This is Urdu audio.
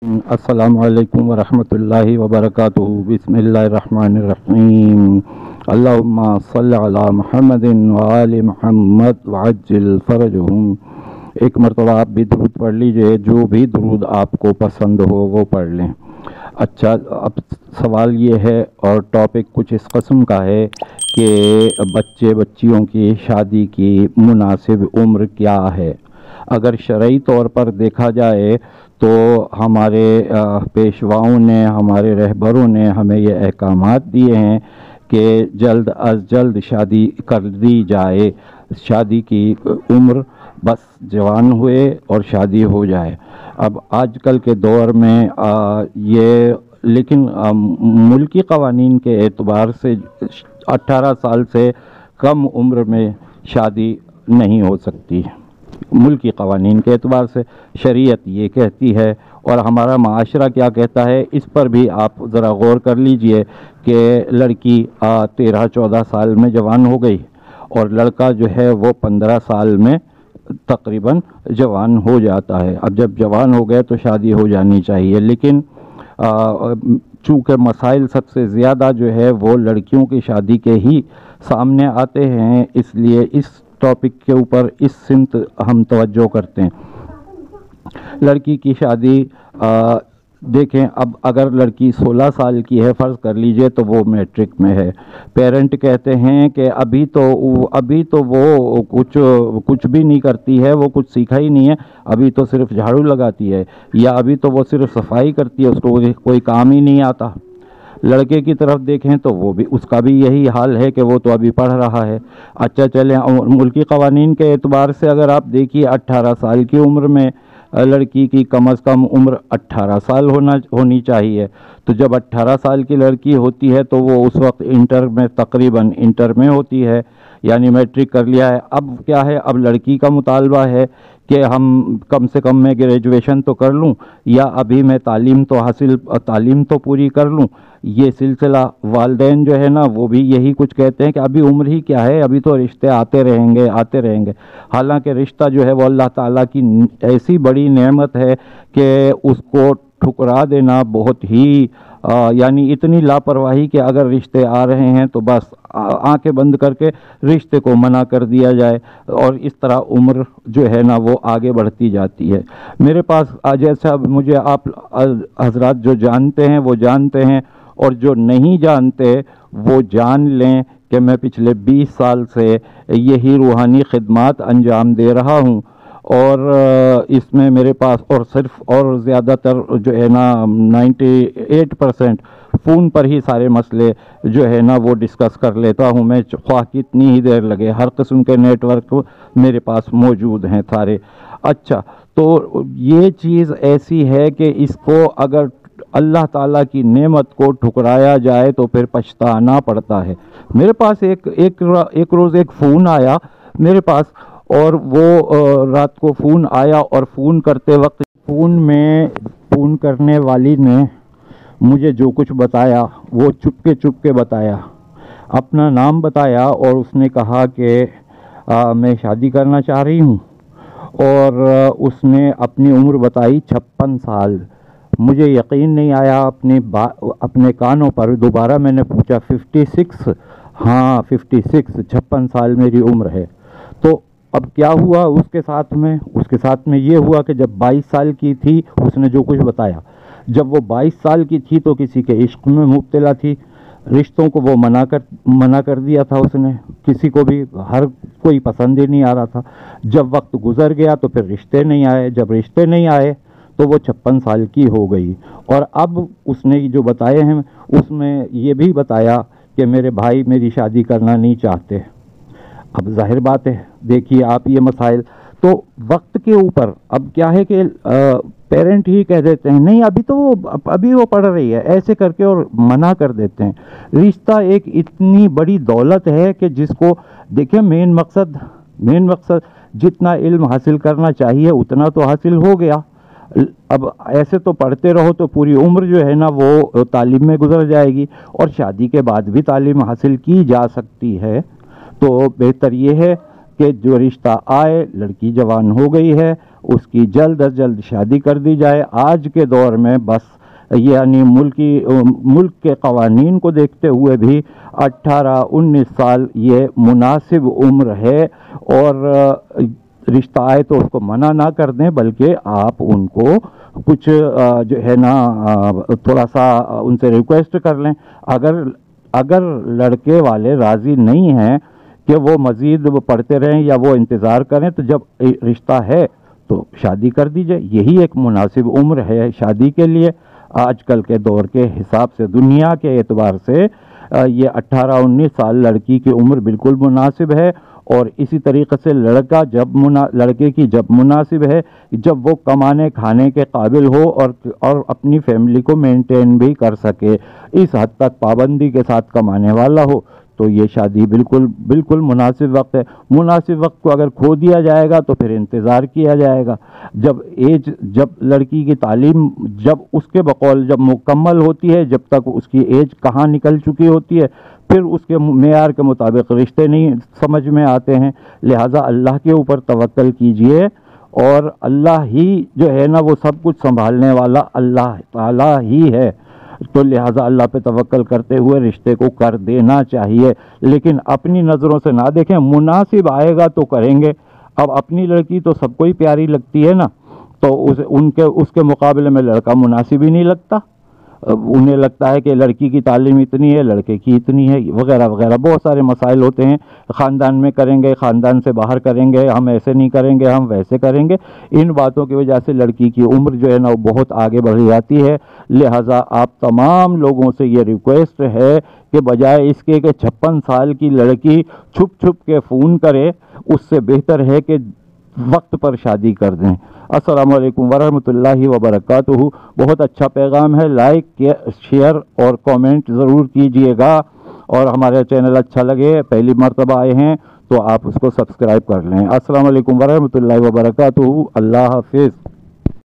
السلام علیکم ورحمۃ اللہ وبرکاتہ۔ بسم اللہ الرحمن الرحیم۔ اللہم صلی علی محمد وآل محمد وعجل فرجہم۔ ایک مرتبہ آپ بھی درود پڑھ لیجئے، جو بھی درود آپ کو پسند ہو وہ پڑھ لیں۔ اچھا، اب سوال یہ ہے اور ٹاپک کچھ اس قسم کا ہے کہ بچیوں کی شادی کی مناسب عمر کیا ہے۔ اگر شرعی طور پر دیکھا جائے تو ہمارے پیشواؤں نے، ہمارے رہبروں نے ہمیں یہ احکامات دیے ہیں کہ جلد از جلد شادی کر دی جائے۔ شادی کی عمر بس جوان ہوئے اور شادی ہو جائے۔ اب آج کل کے دور میں یہ لیکن ملکی قوانین کے اعتبار سے 18 سال سے کم عمر میں شادی نہیں ہو سکتی۔ ملکی قوانین کے اعتبار سے شریعت یہ کہتی ہے، اور ہمارا معاشرہ کیا کہتا ہے اس پر بھی آپ ذرا غور کر لیجئے کہ لڑکی 13-14 سال میں جوان ہو گئی اور لڑکا جو ہے وہ 15 سال میں تقریباً جوان ہو جاتا ہے۔ اب جب جوان ہو گئے تو شادی ہو جانی چاہیے، لیکن چونکہ مسائل سب سے زیادہ جو ہے وہ لڑکیوں کی شادی کے ہی سامنے آتے ہیں، اس لیے اس ٹاپک کے اوپر اس سمت ہم توجہ کرتے ہیں۔ لڑکی کی شادی دیکھیں، اب اگر لڑکی 16 سال کی ہے فرض کر لیجئے تو وہ میٹرک میں ہے۔ پیرنٹ کہتے ہیں کہ ابھی تو وہ کچھ بھی نہیں کرتی ہے، وہ کچھ سیکھا ہی نہیں ہے، ابھی تو صرف جھاڑو لگاتی ہے، یا ابھی تو وہ صرف صفائی کرتی ہے، اس کو کوئی کام ہی نہیں آتا۔ لڑکے کی طرف دیکھیں تو وہ بھی، اس کا بھی یہی حال ہے کہ وہ تو ابھی پڑھ رہا ہے۔ اچھا چلیں، ملکی قوانین کے اعتبار سے اگر آپ دیکھیے 18 سال کی عمر میں لڑکی کی کم از کم عمر 18 سال ہونی چاہیے۔ تو جب 18 سال کی لڑکی ہوتی ہے تو وہ اس وقت تقریباً انٹر میں ہوتی ہے، یعنی میٹرک کر لیا ہے۔ اب کیا ہے، اب لڑکی کا مطالبہ ہے کہ ہم کم سے کم میں گریجویشن تو کر لوں، یا ابھی میں تعلیم تو پوری کر لوں۔ یہ سلسلہ والدین جو ہے نا وہ بھی یہی کچھ کہتے ہیں کہ ابھی عمر ہی کیا ہے، ابھی تو رشتے آتے رہیں گے۔ حالانکہ رشتہ جو ہے وہ اللہ تعالیٰ کی ایسی بڑی نعمت ہے کہ اس کو ٹھکرا دینا بہت ہی یعنی اتنی لاپرواہی کہ اگر رشتے آ رہے ہیں تو بس آنکھیں بند کر کے رشتے کو منع کر دیا جائے، اور اس طرح عمر جو ہے نا وہ آگے بڑھتی جاتی ہے۔ میرے پاس جیسا مجھے آپ حضرات جو جانتے ہیں وہ جانتے ہیں، اور جو نہیں جانتے وہ جان لیں کہ میں پچھلے 20 سال سے یہی روحانی خدمات انجام دے رہا ہوں، اور اس میں میرے پاس اور زیادہ تر جو ہے نا 98% فون پر ہی سارے مسئلے جو ہے نا وہ ڈسکس کر لیتا ہوں میں، خواہ کتنی ہی دیر لگے۔ ہر قسم کے نیٹ ورک میرے پاس موجود ہیں سارے۔ اچھا، تو یہ چیز ایسی ہے کہ اس کو اگر اللہ تعالیٰ کی نعمت کو ٹھکرایا جائے تو پھر پچھتانا پڑتا ہے۔ میرے پاس ایک روز ایک فون آیا میرے پاس، اور وہ رات کو فون آیا، اور فون کرتے وقت فون کرنے والی نے مجھے جو کچھ بتایا وہ چپ کے بتایا، اپنا نام بتایا، اور اس نے کہا کہ میں شادی کرنا چاہ رہی ہوں، اور اس نے اپنی عمر بتائی 56 سال۔ مجھے یقین نہیں آیا، اپنے کانوں پر دوبارہ میں نے پوچھا 56؟ ہاں 56 سال میری عمر ہے۔ تو اب کیا ہوا اس کے ساتھ میں یہ ہوا کہ جب 22 سال کی تھی اس نے جو کچھ بتایا، جب وہ 22 سال کی تھی تو کسی کے عشق میں مبتلا تھی، رشتوں کو وہ منع کر دیا تھا اس نے، کسی کو بھی ہر کوئی پسند ہی نہیں آ رہا تھا۔ جب وقت گزر گیا تو پھر رشتے نہیں آئے، جب رشتے نہیں آئے تو وہ 56 سال کی ہو گئی۔ اور اب اس نے جو بتائے ہیں اس میں یہ بھی بتایا کہ میرے بھائی میری شادی کرنا نہیں چاہتے۔ اب ظاہر بات ہے، دیکھیے آپ یہ مسائل تو وقت کے اوپر، اب کیا ہے کہ پیرنٹ ہی کہہ دیتے ہیں نہیں ابھی وہ پڑھ رہی ہے، ایسے کر کے اور منع کر دیتے ہیں۔ رشتہ ایک اتنی بڑی دولت ہے کہ جس کو دیکھیں، مین مقصد جتنا علم حاصل کرنا چاہیے اتنا تو حاصل ہو گیا۔ اب ایسے تو پڑھتے رہو تو پوری عمر جو ہے نا وہ تعلیم میں گزر جائے گی، اور شادی کے بعد بھی تعلیم حاصل کی جا سکتی ہے۔ تو بہتر یہ ہے کہ جو رشتہ آئے، لڑکی جوان ہو گئی ہے اس کی جلد از جلد شادی کر دی جائے۔ آج کے دور میں بس یعنی ملک کے قوانین کو دیکھتے ہوئے بھی 18-19 سال یہ مناسب عمر ہے، اور رشتہ آئے تو اس کو منع نہ کر دیں، بلکہ آپ ان کو کچھ جو ہے نا تھوڑا سا ان سے ریکویسٹ کر لیں۔ اگر لڑکے والے راضی نہیں ہیں کہ وہ مزید پڑھتے رہیں یا وہ انتظار کریں، تو جب رشتہ ہے تو شادی کر دیجئے۔ یہی ایک مناسب عمر ہے شادی کے لیے۔ آج کل کے دور کے حساب سے، دنیا کے اعتبار سے یہ 18-19 سال لڑکی کی عمر بالکل مناسب ہے، اور اسی طریقے سے لڑکے کی جب مناسب ہے جب وہ کمانے کھانے کے قابل ہو اور اپنی فیملی کو مینٹین بھی کر سکے، اس حد تک پابندی کے ساتھ کمانے والا ہو، تو یہ شادی بالکل مناسب وقت ہے۔ مناسب وقت کو اگر کھو دیا جائے گا تو پھر انتظار کیا جائے گا۔ جب لڑکی کی تعلیم جب اس کے بقول جب مکمل ہوتی ہے، جب تک اس کی ایج کہاں نکل چکی ہوتی ہے، پھر اس کے معیار کے مطابق رشتے نہیں سمجھ میں آتے ہیں۔ لہٰذا اللہ کے اوپر توکل کیجئے، اور اللہ ہی جو ہے نا وہ سب کچھ سنبھالنے والا اللہ تعالی ہی ہے، تو لہٰذا اللہ پہ توکل کرتے ہوئے رشتے کو کر دینا چاہیے، لیکن اپنی نظروں سے نہ دیکھیں۔ مناسب آئے گا تو کریں گے۔ اب اپنی لڑکی تو سب کو ہی پیاری لگتی ہے نا، تو اس کے مقابلے میں لڑکا مناسب ہی نہیں لگتا۔ انہیں لگتا ہے کہ لڑکی کی تعلیم اتنی ہے، لڑکے کی اتنی ہے، وغیرہ وغیرہ بہت سارے مسائل ہوتے ہیں۔ خاندان میں کریں گے، خاندان سے باہر کریں گے، ہم ایسے نہیں کریں گے، ہم ویسے کریں گے۔ ان باتوں کی وجہ سے لڑکی کی عمر جو ہے نا وہ بہت آگے بڑھ جاتی ہے۔ لہٰذا آپ تمام لوگوں سے یہ ریکویسٹ ہے کہ بجائے اس کے کہ 56 سال کی لڑکی چھپ کے فون کرے، اس سے بہتر ہے کہ وقت پر شادی کر دیں۔ السلام علیکم ورحمۃ اللہ وبرکاتہ۔ بہت اچھا پیغام ہے، لائک شیئر اور کامنٹ ضرور کیجئے گا، اور ہمارا چینل اچھا لگے، پہلی مرتبہ آئے ہیں تو آپ اس کو سبسکرائب کر لیں۔ السلام علیکم ورحمۃ اللہ وبرکاتہ۔ اللہ حافظ۔